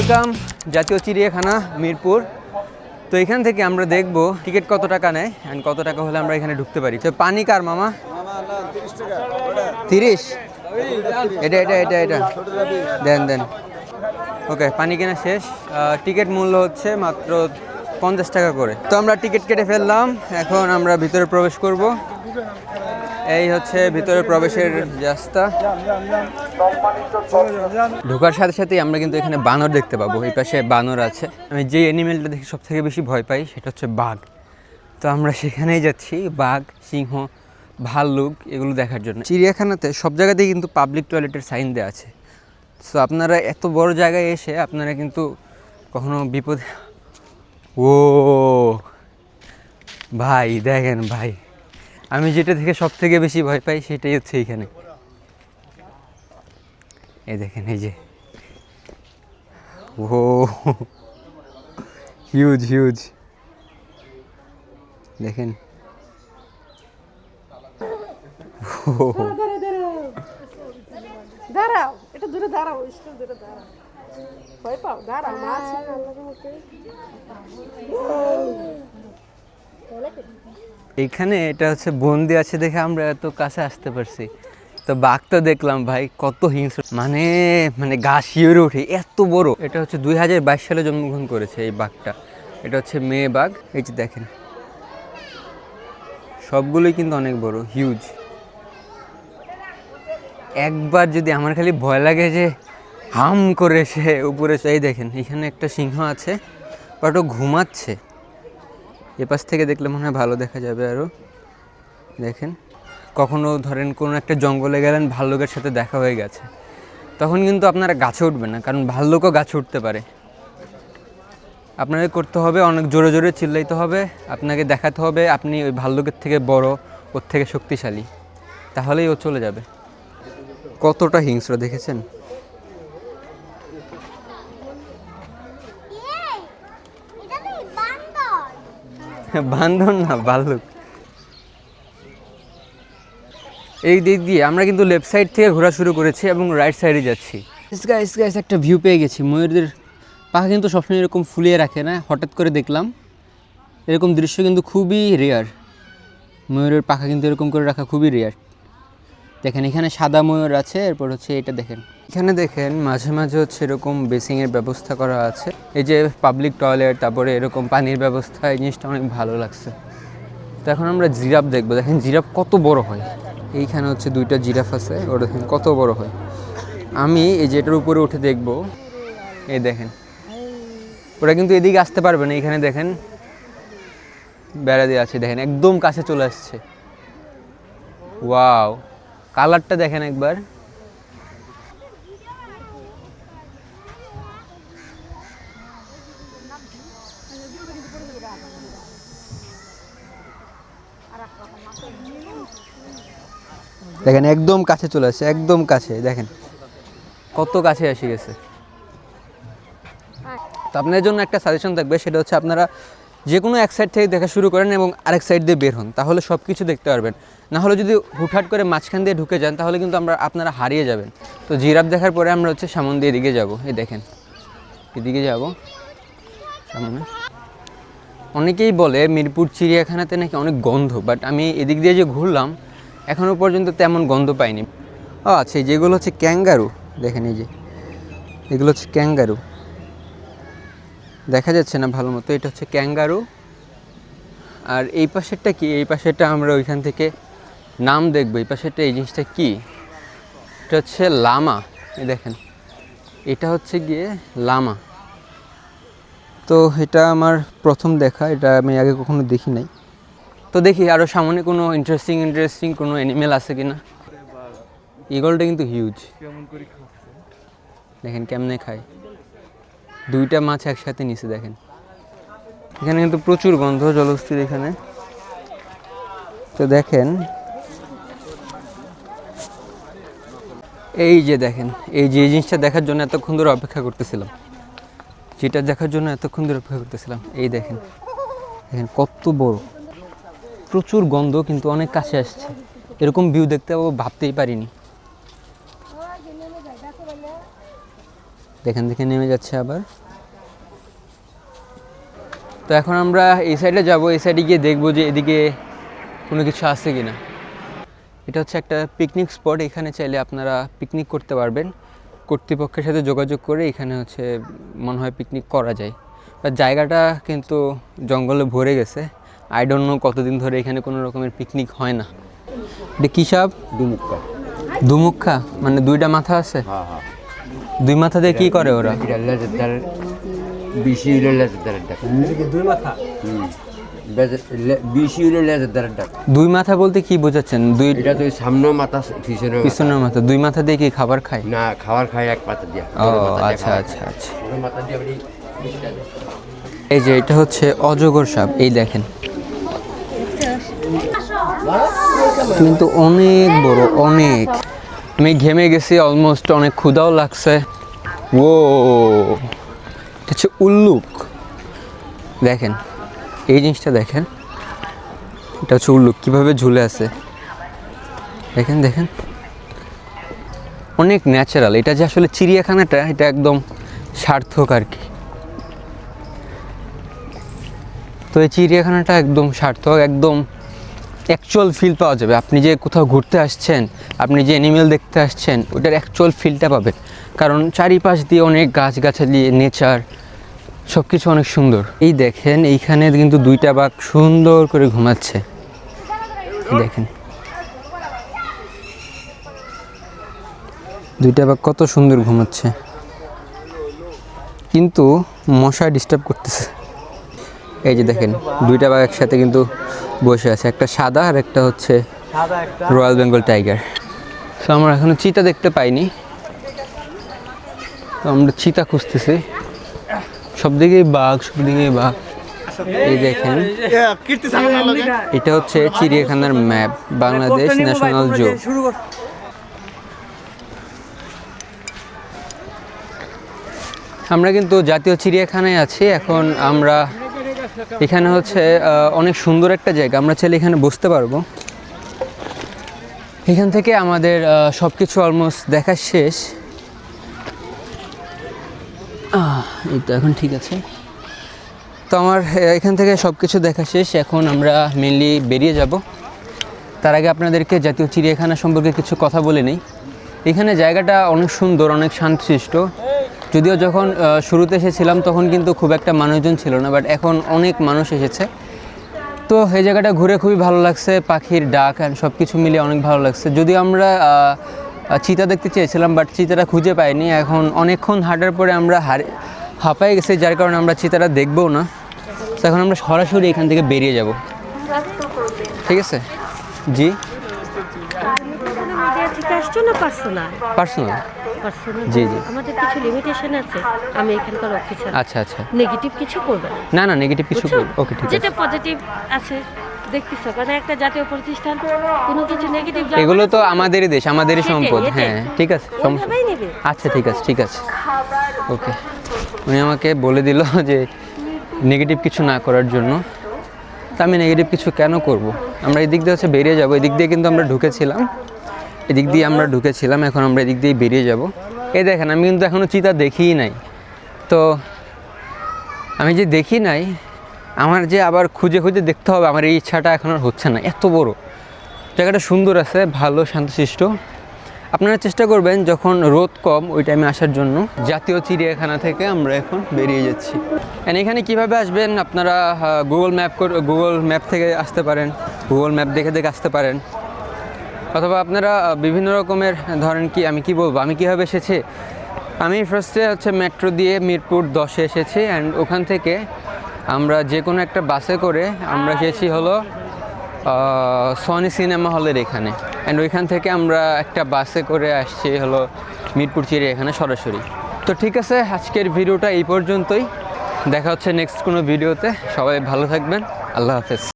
Welcome জাতীয় চিড়িয়াখানা মিরপুর। তো এখান থেকে আমরা দেখব টিকিট কত টাকা নেয় অ্যান্ড কত টাকা হলে আমরা এখানে ঢুকতে পারি। তো পানি কার মামা? 30। এটা এটা এটা এটা দেন ওকে, পানি কেনা শেষ। টিকিট মূল্য হচ্ছে মাত্র 50 টাকা করে। তো আমরা টিকিট কেটে ফেললাম, এখন আমরা ভিতরে প্রবেশ করব। এই হচ্ছে ভিতরে প্রবেশের রাস্তা। ঢোকার সাথে সাথেই আমরা কিন্তু এখানে বানর দেখতে পাবো। এই পাশে বানর আছে। আমি যে অ্যানিমেলটা দেখে সব থেকে বেশি ভয় পাই সেটা হচ্ছে বাঘ। তো আমরা সেখানেই যাচ্ছি, বাঘ, সিংহ, ভাল্লুক এগুলো দেখার জন্য। চিড়িয়াখানাতে সব জায়গাতেই কিন্তু পাবলিক টয়লেটের সাইন দেওয়া আছে। সো আপনারা এত বড় জায়গায় এসে আপনারা কিন্তু কখনো বিপদ। ও ভাই দেখেন ভাই, আমি যেটা থেকে সব থেকে বেশি ভয় পাই সেটাই হচ্ছে এইখানে। এই দেখেন, এই যে ও হিউজ হিউজ দেখেন। দাঁড়াও, এটা দূরে দাঁড়াও, স্কুল দূরে দাঁড়াও। ভয় পাও? দাঁড়াও, মাছ এইখানে এটা হচ্ছে বন্দি আছে দেখে আমরা এত কাছে আসতে পারছি। তো বাঘ তো দেখলাম ভাই, কত হিংস্র, মানে মানে গা শিউরে ওঠে, এত বড়। এটা হচ্ছে 2022 সালে জন্মগ্রহণ করেছে এই বাঘটা। এটা হচ্ছে মেয়ে বাঘ। এই যে দেখেন, সবগুলোই কিন্তু অনেক বড়, হিউজ। একবার যদি আমার খালি ভয় লাগে যে হাম করে সে উপরে। এই দেখেন, এখানে একটা সিংহ আছে, বাট ও ঘুমাচ্ছে। এপাশ থেকে দেখলে মনে হয় ভালো দেখা যাবে আরও। দেখেন, কখনো ধরেন কোনো একটা জঙ্গলে গেলেন, ভাল্লুকের সাথে দেখা হয়ে গেছে, তখন কিন্তু আপনারা গাছে উঠবেন না, কারণ ভাল্লুকও গাছে উঠতে পারে। আপনাকে করতে হবে অনেক জোরে জোরে চিল্লাইতে হবে, আপনাকে দেখাতে হবে আপনি ওই ভাল্লুকের থেকে বড়, ওর থেকে শক্তিশালী, তাহলেই ও চলে যাবে। কতটা হিংস্র দেখেছেন? বান্দর না, ভাল্লুক। এই দিক দিয়ে আমরা কিন্তু লেফট সাইড থেকে ঘোরা শুরু করেছি এবং রাইট সাইডে যাচ্ছি। গাইস একটা ভিউ পেয়ে গেছি। ময়ূরদের পাখা কিন্তু সবসময় এরকম ফুলিয়ে রাখে না, হঠাৎ করে দেখলাম। এরকম দৃশ্য কিন্তু খুবই রেয়ার। ময়ূরের পাখা কিন্তু এরকম করে রাখা খুবই রেয়ার। দেখেন, এখানে সাদা ময়ূর আছে। এরপর হচ্ছে এটা দেখেন, এখানে দেখেন মাঝে মাঝে হচ্ছে এরকম বেসিংয়ের ব্যবস্থা করা আছে। এই যে পাবলিক টয়লেট, তারপরে এরকম পানির ব্যবস্থা, এই জিনিসটা অনেক ভালো লাগছে। তো এখন আমরা জিরাফ দেখবো। দেখেন জিরাফ কত বড় হয়। এইখানে হচ্ছে 2টা জিরাফ আছে, ওটা দেখেন কত বড় হয়। আমি এই যে এটার উপরে উঠে দেখব। এই দেখেন, ওরা কিন্তু এদিকে আসতে পারবে না। এখানে দেখেন বেড়া দিয়ে আছে, দেখেন একদম কাছে চলে আসছে। ওয়াও, কালারটা দেখেন একবার। দেখেন একদম কাছে চলে আসছে, একদম কাছে। দেখেন কত কাছে এসে গেছে। তো আপনাদের জন্য একটা সাজেশন থাকবে, সেটা হচ্ছে আপনারা যে কোনো এক সাইড থেকে দেখা শুরু করেন এবং আরেক সাইড দিয়ে বের হন, তাহলে সব কিছু দেখতে পারবেন। না হলে যদি হুটহাট করে মাঝখান দিয়ে ঢুকে যান, তাহলে কিন্তু আপনারা হারিয়ে যাবেন। তো জিরাফ দেখার পরে আমরা হচ্ছে সামন দিয়ে এদিকে যাব। এই দেখেন, এদিকে যাব সামনে। অনেকেই বলে মিরপুর চিড়িয়াখানাতে নাকি অনেক গন্ধ, বাট আমি এদিক দিয়ে যে ঘুরলাম, এখনও পর্যন্ত তেমন গন্ধ পাইনি। ও আচ্ছা, যেগুলো হচ্ছে ক্যাঙ্গারু, দেখেন এই যে এগুলো হচ্ছে ক্যাঙ্গারু, দেখা যাচ্ছে না ভালো মতো। এটা হচ্ছে ক্যাঙ্গারু। আর এই পাশেরটা কি? এই পাশেরটা আমরা ওইখান থেকে নাম দেখবো। এই পাশেরটা, এই জিনিসটা কি? এটা হচ্ছে লামা। এই দেখেন, এটা হচ্ছে গিয়ে লামা। তো এটা আমার প্রথম দেখা, এটা আমি আগে কখনো দেখি নাই। তো দেখি আরও সামনে কোনো ইন্টারেস্টিং কোনো অ্যানিমেল আছে কিনা। ঈগলটা কিন্তু হিউজ, দেখেন কেমনে খায়। 2টা মাছ একসাথে নিচে দেখেন। এখানে কিন্তু প্রচুর গন্ধ, জলস্থির এখানে। তো দেখেন, এই যে দেখেন, এই যে জিনিসটা দেখার জন্য এতক্ষণ ধরে অপেক্ষা করতেছিলাম, যেটা দেখার জন্য এতক্ষণ ধরে অপেক্ষা করতেছিলাম। এই দেখেন, দেখেন কত বড়, প্রচুর গন্ধ, কিন্তু অনেক কাছে আসছে। এরকম ভিউ দেখতে ভাবতেই পারিনি। দেখেন দেখে নেমে যাচ্ছে আবার। তো এখন আমরা এই সাইডে যাব, এই সাইডে গিয়ে দেখবো যে এদিকে কোনো কিছু আছে কি না। এটা হচ্ছে একটা পিকনিক স্পট, এখানে চাইলে আপনারা পিকনিক করতে পারবেন। কর্তৃপক্ষের সাথে যোগাযোগ করে এখানে হচ্ছে মনে হয় পিকনিক করা যায়। বাট জায়গাটা কিন্তু জঙ্গলে ভরে গেছে। আই ডোন্ট নো কতদিন ধরে এখানে কোনো রকমের পিকনিক হয় না। এটা কী সাপ? দুমুক্কা। দুমুখা মানে দুইটা মাথা আছে? হ্যাঁ হ্যাঁ, দুই মাথা দিয়ে কী করে ওরা? এটা লেজের বেশি হইলে লেজের দ্বারের ডাক। দুই মাথা? বেশি হইলে লেজের দ্বারের ডাক। দুই মাথা বলতে কি বোঝাচ্ছেন? দুই এটা তো সামনে মাথা পিছনে পিছনের মাথা। দুই মাথা দিয়ে কি খাবার খায়? না, খাবার খায় এক পাতা দিয়া। ও আচ্ছা আচ্ছা আচ্ছা। মাথা দিয়ে এই যে এটা হচ্ছে অজগর সাপ, এই দেখেন কিন্তু অনেক বড়, অনেক। আমি ঘেমে গেছি অলমোস্ট, অনেক ক্ষুধাও লাগছে। ও এটা হচ্ছে উল্লুক, দেখেন এই জিনিসটা দেখেন, এটা হচ্ছে উল্লুক কীভাবে ঝুলে আছে দেখেন দেখেন, অনেক ন্যাচারাল। এটা যে আসলে চিড়িয়াখানাটা এটা একদম সার্থক আর কি। তো এই চিড়িয়াখানাটা একদম সার্থক, একদম অ্যাকচুয়াল ফিল পাওয়া যাবে। আপনি যে কোথাও ঘুরতে আসছেন, আপনি যে অ্যানিমেল দেখতে আসছেন, ওটার অ্যাকচুয়াল ফিলটা পাবেন। কারণ চারিপাশ দিয়ে অনেক গাছগাছালি, নেচার, সব কিছু অনেক সুন্দর। এই দেখেন এইখানে কিন্তু দুইটা বাঘ সুন্দর করে ঘুমাচ্ছে, দেখেন দুইটা বাঘ কত সুন্দর ঘুমাচ্ছে, কিন্তু মশা ডিস্টার্ব করতেছে। এই যে দেখেন দুইটা বাঘ একসাথে কিন্তু বসে আছে, একটা সাদা আর একটা হচ্ছে রয়্যাল বেঙ্গল টাইগার। তো আমরা এখনো চিতা দেখতে পাইনি, তো আমরা চিতা খুঁজতেছি। সব দিকেই বাঘ, সব দিকেই বাঘ। এই দেখেন এটা হচ্ছে চিড়িয়াখানার ম্যাপ, বাংলাদেশ ন্যাশনাল জু। আমরা কিন্তু জাতীয় চিড়িয়াখানায় আছি এখন। আমরা এখানে হচ্ছে অনেক সুন্দর একটা জায়গা, আমরা চাইলে এখানে বসতে পারবো। এখান থেকে আমাদের সব কিছু অলমোস্ট দেখা শেষ। এই তো এখন ঠিক আছে। তো আমার এখান থেকে সব কিছু দেখা শেষ, এখন আমরা মেনলি বেরিয়ে যাব। তার আগে আপনাদেরকে জাতীয় চিড়িয়াখানা সম্পর্কে কিছু কথা বলে নিই। এখানে জায়গাটা অনেক সুন্দর, অনেক শান্তশিষ্ট। যদিও যখন শুরুতে এসেছিলাম তখন কিন্তু খুব একটা মানুষজন ছিল না, বাট এখন অনেক মানুষ এসেছে। তো এই জায়গাটা ঘুরে খুবই ভালো লাগছে, পাখির ডাক অ্যান্ড সব কিছু মিলিয়ে অনেক ভালো লাগছে। যদিও আমরা চিতা দেখতে চেয়েছিলাম, বাট চিতাটা খুঁজে পাইনি। এখন অনেকক্ষণ হাঁটার পরে আমরা হাঁপাই গেছি, যার কারণে আমরা চিতাটা দেখবও না। তো এখন আমরা সরাসরি এখান থেকে বেরিয়ে যাব, ঠিক আছে? জি পার্সোনাল। জি জি আমাদের কিছু লিমিটেশন আছে, আমি এখানকার অফিসার। আচ্ছা আচ্ছা, নেগেটিভ কিছু করবে না। না না নেগেটিভ কিছু ওকে ঠিক আছে। যেটা পজিটিভ আছে দেখতেছো, কারণ একটা জাতীয় প্রতিষ্ঠান কোনো কিছু নেগেটিভ এগুলো তো আমাদেরই দেশ, আমাদেরই সম্পদ। হ্যাঁ ঠিক আছে, সমস্যা ওইভাবেই নেবে। আচ্ছা ঠিক আছে ঠিক আছে ওকে। উনি আমাকে বলে দিল যে নেগেটিভ কিছু না করার জন্য। তা আমি নেগেটিভ কিছু কেন করব? আমরা এদিক দিয়ে হচ্ছে বেরিয়ে যাব। এদিক দিয়ে কিন্তু আমরা ঢুকেছিলাম, এদিক দিয়ে আমরা ঢুকেছিলাম, এখন আমরা এদিক দিয়ে বেরিয়ে যাব। এই দেখেন আমি কিন্তু এখনও চিতা দেখিই নাই। তো আমি যে দেখি নাই, আমার যে আবার খুঁজে খুঁজে দেখতে হবে, আমার এই ইচ্ছাটা এখন আর হচ্ছে না। এত বড় জায়গাটা, সুন্দর আছে, ভালো শান্তশিষ্ট। আপনারা চেষ্টা করবেন যখন রোদ কম ওই টাইমে আসার জন্য। জাতীয় চিড়িয়াখানা থেকে আমরা এখন বেরিয়ে যাচ্ছি। অ্যান্ড এখানে কীভাবে আসবেন আপনারা গুগল ম্যাপ থেকে আসতে পারেন, গুগল ম্যাপ দেখে দেখে আসতে পারেন। অথবা আপনারা বিভিন্ন রকমের, ধরেন কি আমি কি বলবো, আমি কীভাবে এসেছি। আমি ফার্স্টে হচ্ছে মেট্রো দিয়ে মিরপুর 10-এ এসেছি, অ্যান্ড ওখান থেকে আমরা যে কোনো একটা বাসে করে আমরা এসেছি হলো সনি সিনেমা হলের এখানে। অ্যান্ড ওইখান থেকে আমরা একটা বাসে করে আসছি হলো মিরপুর চিড়িয়াখানা সরাসরি। তো ঠিক আছে, আজকের ভিডিওটা এই পর্যন্তই। দেখা হচ্ছে নেক্সট কোনো ভিডিওতে। সবাই ভালো থাকবেন, আল্লাহ হাফেজ।